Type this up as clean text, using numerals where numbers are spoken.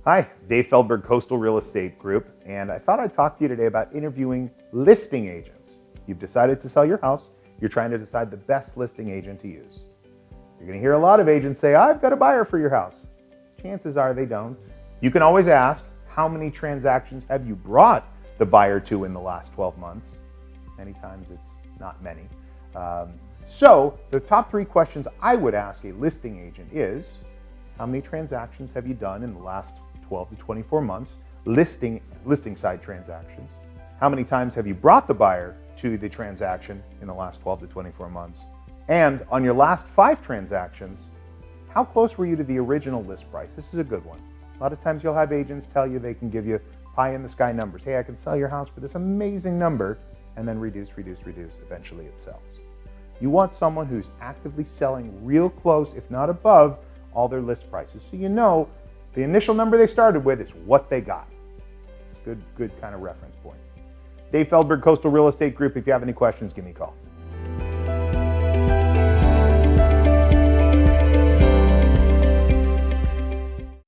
Hi, Dave Feldberg, Coastal Real Estate Group, and I thought I'd talk to you today about interviewing listing agents. You've decided to sell your house, you're trying to decide the best listing agent to use. You're going to hear a lot of agents say, I've got a buyer for your house. Chances are they don't. You can always ask, how many transactions have you brought the buyer to in the last 12 months? Many times it's not many. So the top 3 questions I would ask a listing agent is, how many transactions have you done in the last 12 to 24 months, listing side transactions? How many times have you brought the buyer to the transaction in the last 12 to 24 months? And on your last 5 transactions, how close were you to the original list price? This is a good one. A lot of times you'll have agents tell you they can give you pie in the sky numbers. Hey, I can sell your house for this amazing number, and then reduce. Eventually it sells. You want someone who's actively selling real close, if not above, all their list prices. So you know the initial number they started with is what they got. Good kind of reference point. Dave Feldberg, Coastal Real Estate Group. If you have any questions, give me a call.